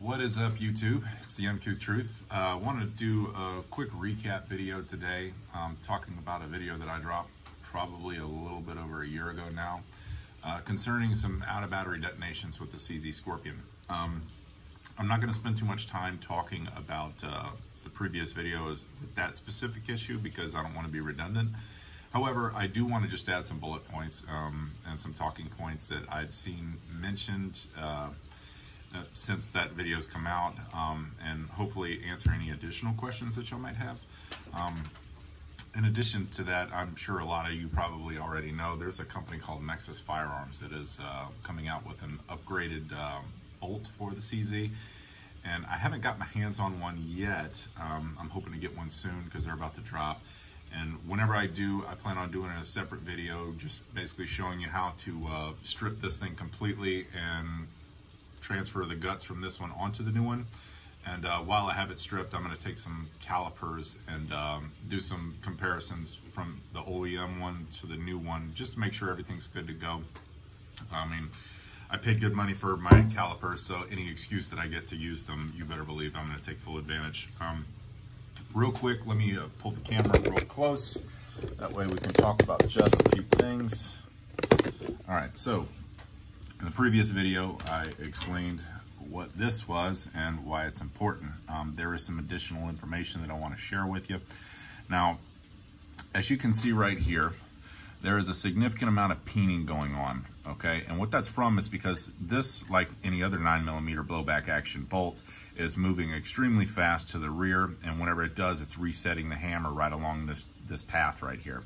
What is up, YouTube? It's the MQ Truth. I want to do a quick recap video today, talking about a video that I dropped probably a little bit over a year ago now, concerning some out-of-battery detonations with the CZ Scorpion. I'm not going to spend too much time talking about the previous videos with that specific issue because I don't want to be redundant. However, I do want to just add some bullet points and some talking points that I've seen mentioned since that video's come out, and hopefully answer any additional questions that y'all might have. In addition to that, I'm sure a lot of you probably already know there's a company called Nexus Firearms that is coming out with an upgraded bolt for the CZ, and I haven't got my hands on one yet. I'm hoping to get one soon because they're about to drop. And whenever I do, I plan on doing a separate video just basically showing you how to strip this thing completely and transfer the guts from this one onto the new one. And while I have it stripped, I'm going to take some calipers and do some comparisons from the OEM one to the new one, just to make sure everything's good to go. I mean, I paid good money for my calipers, so any excuse that I get to use them, you better believe I'm going to take full advantage. Real quick, let me pull the camera real close. That way we can talk about just a few things. All right, so in the previous video, I explained what this was and why it's important. There is some additional information that I want to share with you. Now, as you can see right here, there is a significant amount of peening going on, okay? And what that's from is because this, like any other 9mm blowback action bolt, is moving extremely fast to the rear, and whenever it does, it's resetting the hammer right along this path right here.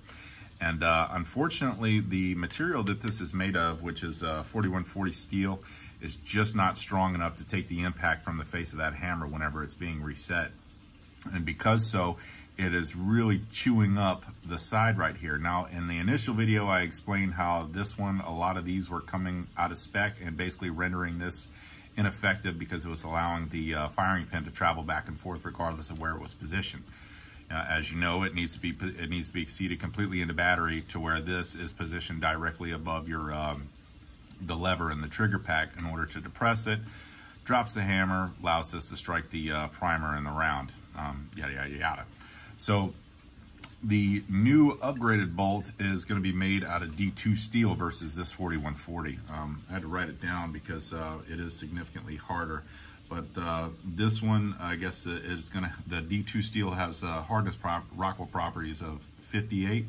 And unfortunately, the material that this is made of, which is 4140 steel, is just not strong enough to take the impact from the face of that hammer whenever it's being reset. And because so, it is really chewing up the side right here. Now, in the initial video, I explained how this one, a lot of these were coming out of spec and basically rendering this ineffective because it was allowing the firing pin to travel back and forth regardless of where it was positioned. As you know, it needs to be seated completely in the battery to where this is positioned directly above your the lever in the trigger pack in order to depress it, drops the hammer, allows this to strike the primer in the round, yada, yada, yada. So the new upgraded bolt is going to be made out of D2 steel versus this 4140. I had to write it down because it is significantly harder. But this one, I guess, is the D2 steel has hardness Rockwell properties of 58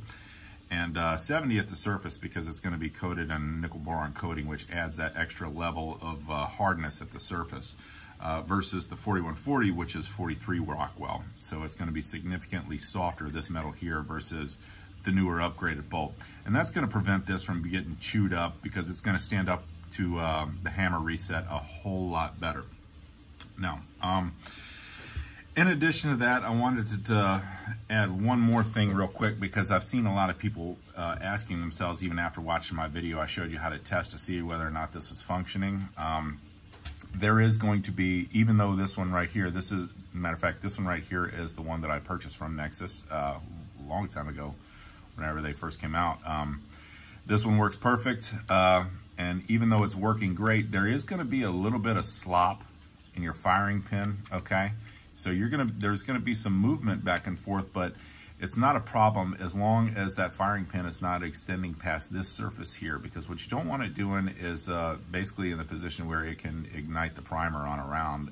and 70 at the surface because it's going to be coated in nickel boron coating, which adds that extra level of hardness at the surface, versus the 4140, which is 43 Rockwell. So it's going to be significantly softer, this metal here, versus the newer upgraded bolt. And that's going to prevent this from getting chewed up because it's going to stand up to the hammer reset a whole lot better. Now, in addition to that, I wanted to add one more thing real quick because I've seen a lot of people asking themselves, even after watching my video, I showed you how to test to see whether or not this was functioning. There is going to be, even though this one right here, this is, matter of fact, this one right here is the one that I purchased from Nexus a long time ago, whenever they first came out. This one works perfect, and even though it's working great, there is going to be a little bit of slop in your firing pin, okay? So there's gonna be some movement back and forth, but it's not a problem as long as that firing pin is not extending past this surface here, because what you don't want it doing is basically in the position where it can ignite the primer on a round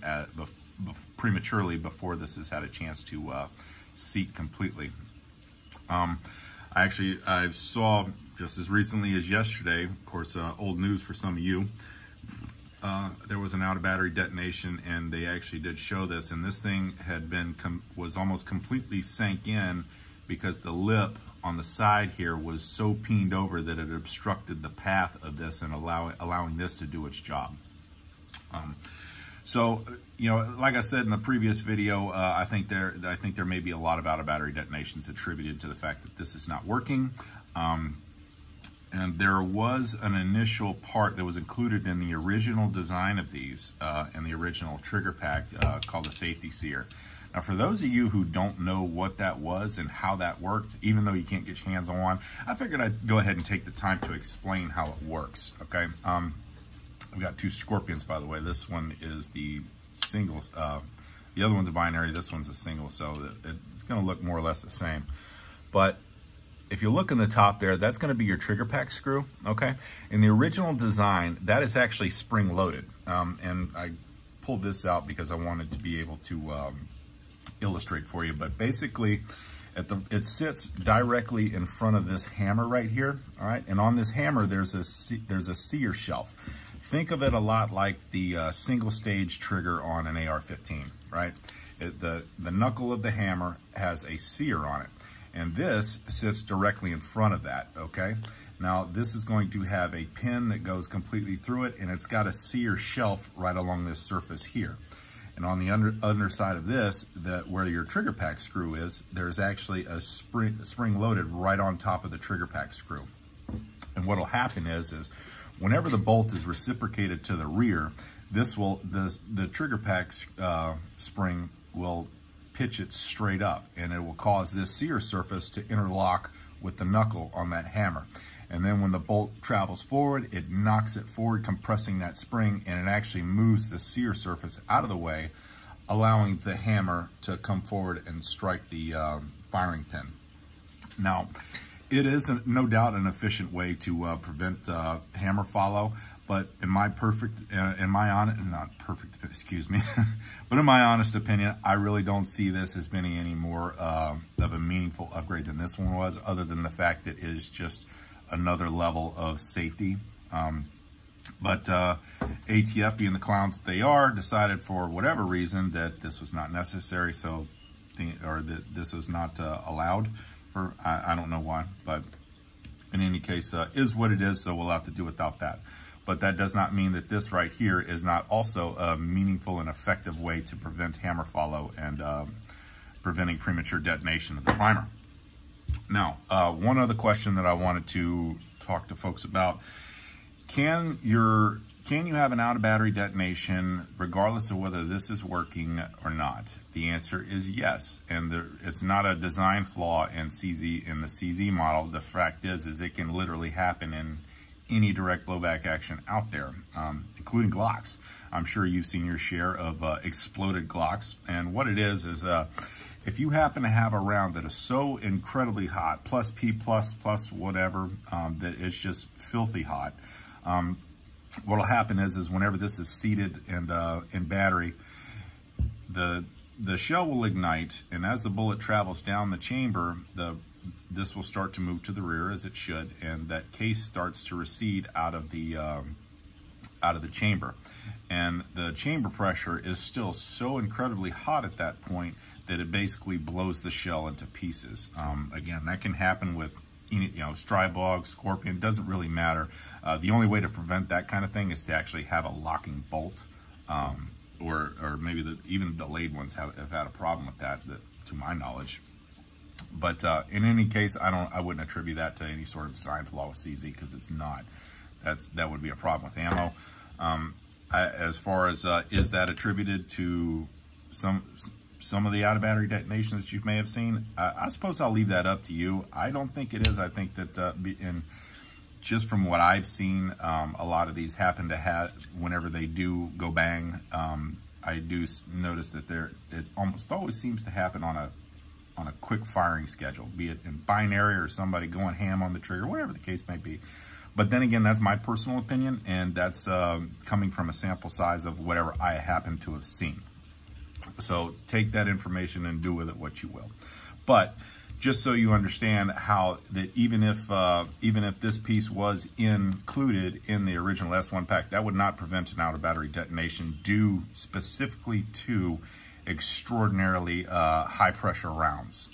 prematurely before this has had a chance to seat completely. I saw just as recently as yesterday, of course, old news for some of you, there was an out-of-battery detonation, and they actually did show this, and this thing was almost completely sank in because the lip on the side here was so peened over that it obstructed the path of this and allowing this to do its job. So, you know, like I said in the previous video, I think there may be a lot of out-of-battery detonations attributed to the fact that this is not working. And there was an initial part that was included in the original design of these, in the original trigger pack, called the safety sear. Now, for those of you who don't know what that was and how that worked, even though you can't get your hands on one, I figured I'd go ahead and take the time to explain how it works, okay? We've got two Scorpions, by the way. This one is the single. The other one's a binary, this one's a single, so it's gonna look more or less the same. But if you look in the top there, that's gonna be your trigger pack screw, okay? In the original design, that is actually spring loaded. And I pulled this out because I wanted to be able to illustrate for you, but basically, it sits directly in front of this hammer right here, all right? And on this hammer, there's a sear shelf. Think of it a lot like the single stage trigger on an AR-15, right? The knuckle of the hammer has a sear on it, and this sits directly in front of that, okay? Now, this is going to have a pin that goes completely through it, and it's got a sear shelf right along this surface here. And on the underside of this, where your trigger pack screw is, there's actually a spring loaded right on top of the trigger pack screw. And what'll happen is whenever the bolt is reciprocated to the rear, the trigger pack spring will pitch it straight up, and it will cause this sear surface to interlock with the knuckle on that hammer. And then when the bolt travels forward, it knocks it forward, compressing that spring, and it actually moves the sear surface out of the way, allowing the hammer to come forward and strike the firing pin. Now, it is no doubt an efficient way to prevent hammer follow, but in my honest opinion, I really don't see this as being any more of a meaningful upgrade than this one was, other than the fact that it is just another level of safety. But ATF, being the clowns that they are, decided for whatever reason that this was not necessary, or that this was not allowed. I don't know why, but in any case, is what it is, so we'll have to do without that. But that does not mean that this right here is not also a meaningful and effective way to prevent hammer follow and preventing premature detonation of the primer. Now, one other question that I wanted to talk to folks about: can you have an out of battery detonation regardless of whether this is working or not? The answer is yes, and it's not a design flaw in the CZ model. The fact is it can literally happen in any direct blowback action out there, including Glocks. I'm sure you've seen your share of exploded Glocks, and what it is if you happen to have a round that is so incredibly hot, plus P plus whatever, that it's just filthy hot, what'll happen is whenever this is seated and in battery, the shell will ignite, and as the bullet travels down the chamber, this will start to move to the rear, as it should, and that case starts to recede out of the chamber. And the chamber pressure is still so incredibly hot at that point that it basically blows the shell into pieces. Again, that can happen with Strybog, Scorpion, doesn't really matter. The only way to prevent that kind of thing is to actually have a locking bolt, or maybe even the delayed ones have had a problem with that, to my knowledge. But in any case, I wouldn't attribute that to any sort of design flaw with CZ, because it's not. That would be a problem with ammo. As far as is that attributed to some of the out of battery detonations that you may have seen, I suppose I'll leave that up to you. I don't think it is. I think that just from what I've seen, a lot of these happen to have, whenever they do go bang, I do notice that it almost always seems to happen on a quick firing schedule, be it in binary or somebody going ham on the trigger, whatever the case may be. But then again, that's my personal opinion, and that's coming from a sample size of whatever I happen to have seen. So take that information and do with it what you will. But just so you understand how that even if this piece was included in the original S1 pack, that would not prevent an out of battery detonation due specifically to extraordinarily high pressure rounds.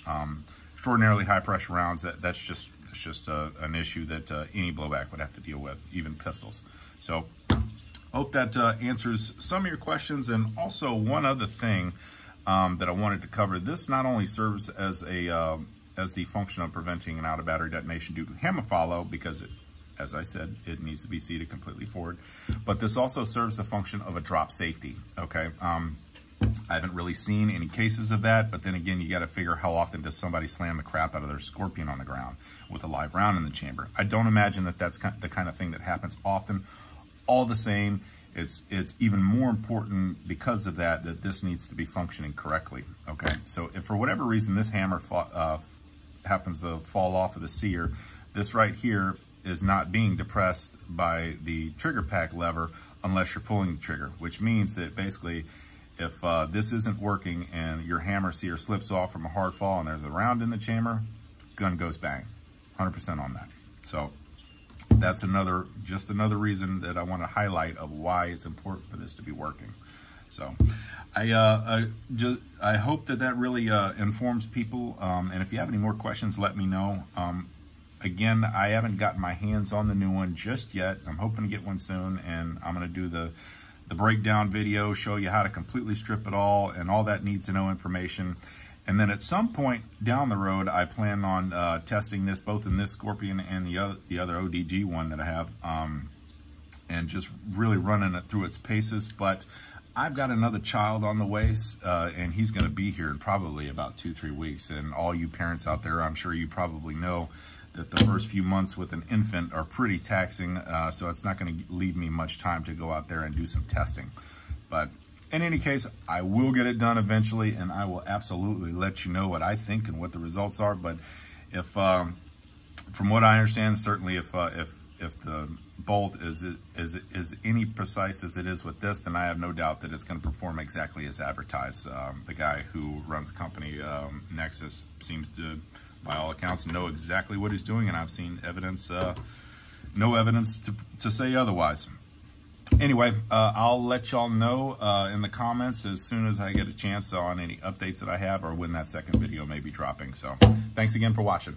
Extraordinarily high pressure rounds, that's just an issue that any blowback would have to deal with, even pistols. So hope that answers some of your questions. And also one other thing that I wanted to cover. This not only serves as the function of preventing an out of battery detonation due to hammer follow, because as I said, it needs to be seated completely forward, but this also serves the function of a drop safety. Okay. I haven't really seen any cases of that, but then again, you got to figure how often does somebody slam the crap out of their Scorpion on the ground with a live round in the chamber. I don't imagine that that's the kind of thing that happens often. All the same, it's even more important because of that this needs to be functioning correctly. Okay, so if for whatever reason this hammer happens to fall off of the sear, this right here is not being depressed by the trigger pack lever unless you're pulling the trigger, which means that basically if this isn't working and your hammer sear slips off from a hard fall and there's a round in the chamber, gun goes bang, 100% on that. So that's just another reason that I want to highlight of why it's important for this to be working. So I hope that really informs people. And if you have any more questions, let me know. Again, I haven't gotten my hands on the new one just yet. I'm hoping to get one soon, and I'm going to do the breakdown video, show you how to completely strip it all and all that need-to-know information. And then at some point down the road, I plan on testing this both in this Scorpion and the other ODG one that I have, and just really running it through its paces. But I've got another child on the way, and he's going to be here in probably about 2-3 weeks. And all you parents out there, I'm sure you probably know that the first few months with an infant are pretty taxing, so it's not going to leave me much time to go out there and do some testing. But in any case, I will get it done eventually, and I will absolutely let you know what I think and what the results are. But if, from what I understand, certainly if the bolt is any precise as it is with this, then I have no doubt that it's going to perform exactly as advertised. The guy who runs the company, Nexus, seems to, by all accounts, know exactly what he's doing, and I've seen evidence, no evidence to say otherwise. Anyway, I'll let y'all know in the comments as soon as I get a chance on any updates that I have or when that second video may be dropping. So thanks again for watching.